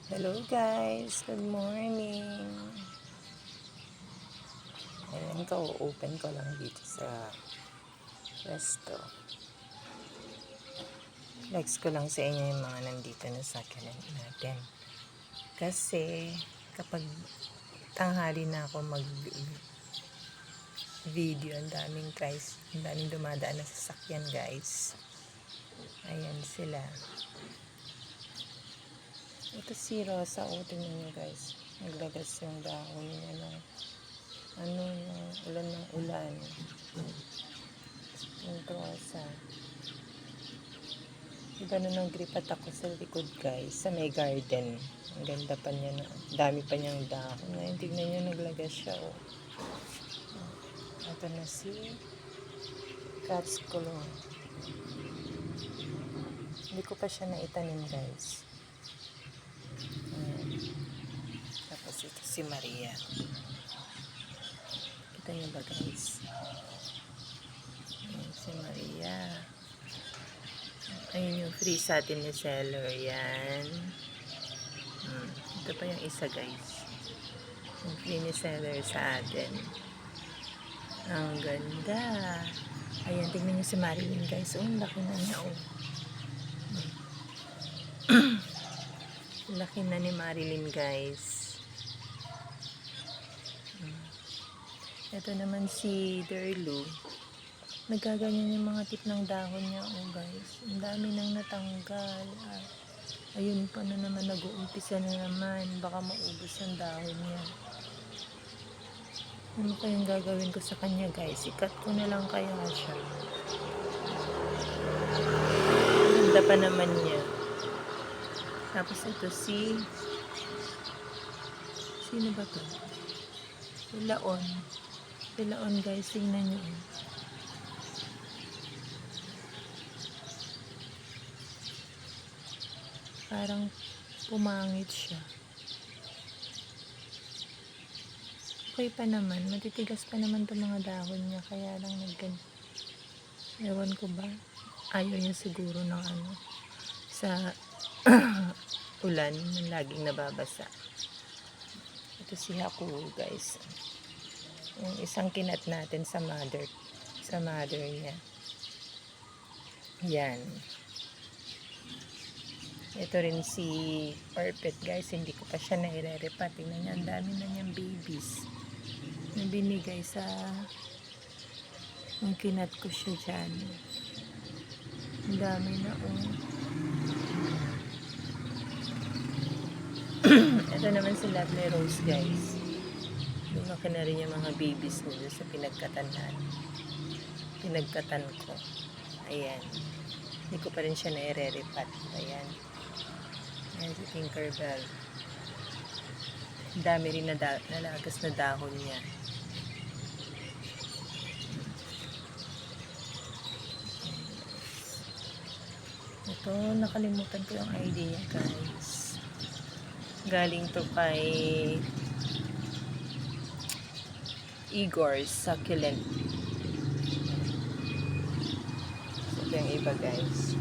Hello guys, good morning. Ayan ko, open ko lang dito sa resto. Flex ko lang sa inyo yung mga nandito na sakyanan natin. Kasi kapag tanghali na ako mag video, ang daming dumadaan na sasakyan guys. Ayan sila. Ito si Rosa, tingnan nyo guys. Naglagas yung dahon niya ng ulan. Yung Rosa. Iba na ng gripat ako sa likod guys, sa may garden. Ang ganda pa niya, dami pa niyang dahon. Ngayon tignan niyo, naglagas siya oh. Ito na si Cat's Claw. Hindi ko pa siya naitanim guys. Ayan. Tapos ito si Maria. Kita niyo ba guys? Ayan si Maria. Ayun yung free sa atin ni seller. Yan. Ito pa yung isa guys. Yung free ni seller sa atin. Ang ganda. Ayan, tingnan nyo si Marilyn guys. Oh, laki na niya oh. Laki na ni Marilyn guys. Ito naman si Derlu. Nagaganyan yung mga tip ng dahon niya oh guys. Ang dami nang natanggal. Ayun pa na naman, nag-uumpisa na naman. Baka maubos ang dahon niya. Ano kayang gagawin ko sa kanya guys? I-cut ko na lang kaya siya. Ganda pa naman niya. Tapos ito sino ba to? Laon. Laon guys, tingnan nyo. Parang pumangit siya. Okay pa naman. Matitigas pa naman itong mga dahon niya. Kaya lang ewan ko ba? Ayaw niya siguro ng sa ulan na laging nababasa. Ito si Haku guys. Yung isang kinat natin sa mother niya. Yan. Ito rin si Orpet guys, hindi ko pa siya naire-repa. Tingnan niya, ang dami na niyang babies na binigay sa yung kinat ko siya dyan. Ang dami na oh. Ito naman si Lovely Rose guys. Lumaki na rin yung mga babies nila sa pinagkatan ko. Ayan. Hindi ko pa rin siya naire-repat. Ayan. Ayan si Tinkerbell. Dami rin nalagas na dahon niya. Ito, nakalimutan ko yung ID niya guys. Galing to kay Igor's Succulent. Ito yung iba guys.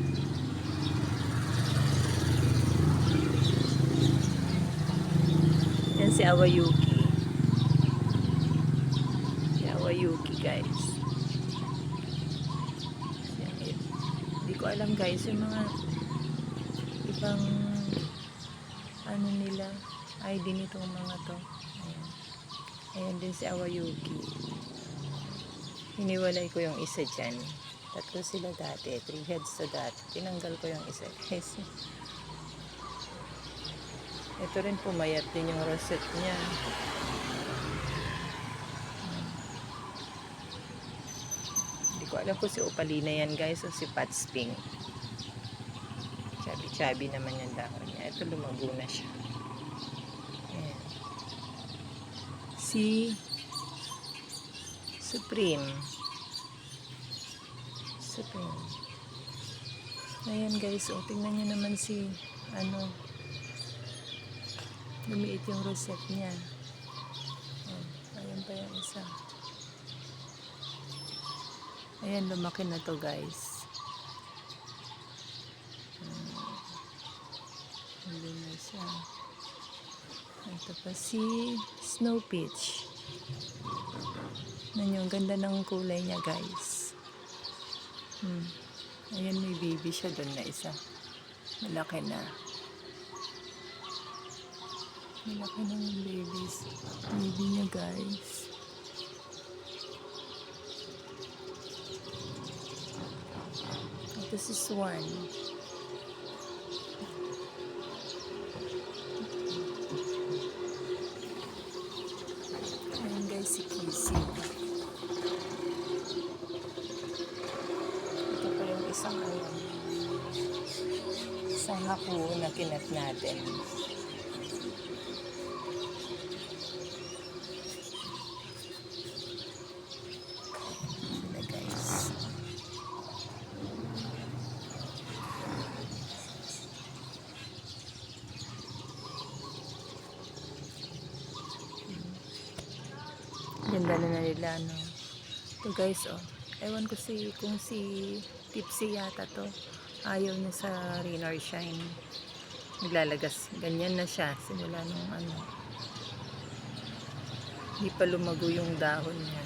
Yan si Awayuki. Si Awayuki guys. Hindi ko alam guys yung mga ibang nila ID nitong mga to. Ayan din si Awayuki. Hiniwalay ko yung isa dyan. Tatlo sila dati. 3 heads sa dati. Tinanggal ko yung isa guys. Ito rin pumayat din yung rosette niya. Hindi ko alam kung si Opalina yan guys o si Patsping. Chabi naman yung dahon niya. Ito lumago na siya. Ayan. Si Supreme. Ayan guys, tingnan nyo naman si lumiit yung rosette niya. Ayan pa yung isa. Ayan, lumaki na to guys. Hindi na siya. Ito pa si Snow Peach. Yan yung ganda ng kulay niya, guys. Ayan, may baby siya doon na isa. Malaki na. Malaki na yung babies. Baby niya, guys. Ito si Swan. Ayan, guys, si Kissy. Ito pa yung isang hako na kinat natin. Sila, guys. Ganda na nila, no? Ito, guys, oh. Ewan ko kung si Tipsy yata to. Ayaw niya sa Rain or Shine. Naglalagas. Ganyan na siya. Simula nung hindi pa lumago yung dahon niya.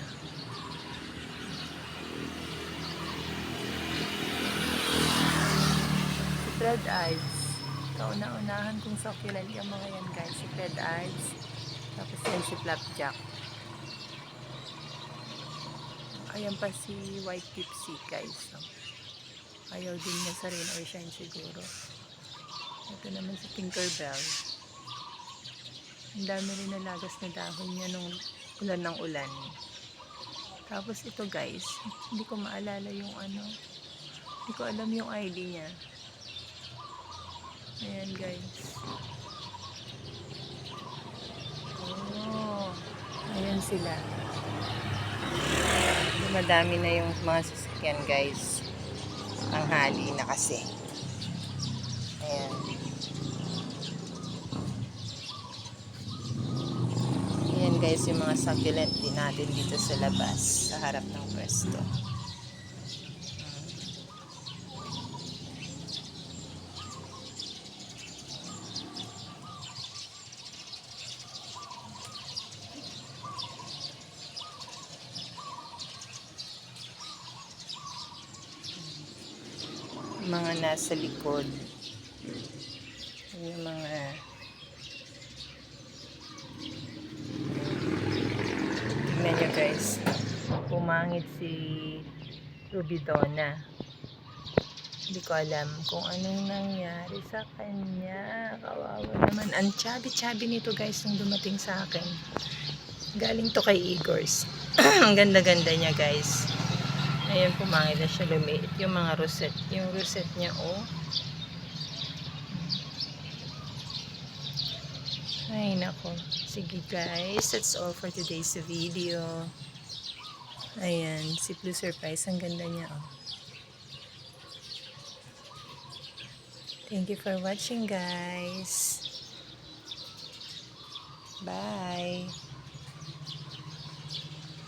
Si Red Eyes. Kauna-unahan kong succulent yung mga yan, guys. Si Red Eyes. Tapos yan si Flapjack. Ayan pa si White Tipsy, guys. Ayaw din niya sa Rain or Shine siguro. Ito naman si Tinkerbell. Ang dami rin nalagas na dahon niya nung ulan ng ulan. Tapos ito, guys, hindi ko maalala yung hindi ko alam yung ID niya. Ayan, guys. Oh, ayan sila. Madami na yung mga sasakyan, guys. Tanghali na kasi. Ayan. Ayan, guys, yung mga succulent din natin dito sa labas, sa harap ng pwesto. Mga nasa likod. Yung mga tignan nyo, guys, pumangit si Rubidona. Hindi ko alam kung anong nangyari sa kanya. Kawawa naman. Ang chubby nito, guys, nung dumating sa akin. Galing to kay Igors. Ang ganda-ganda niya, guys. Ayan, pumangit na siya, lumiit yung mga rosette. Yung rosette niya, oh. Ay, nako. Sige, guys. That's all for today's video. Ayan, si Blue Surprise. Ang ganda niya, oh. Thank you for watching, guys. Bye.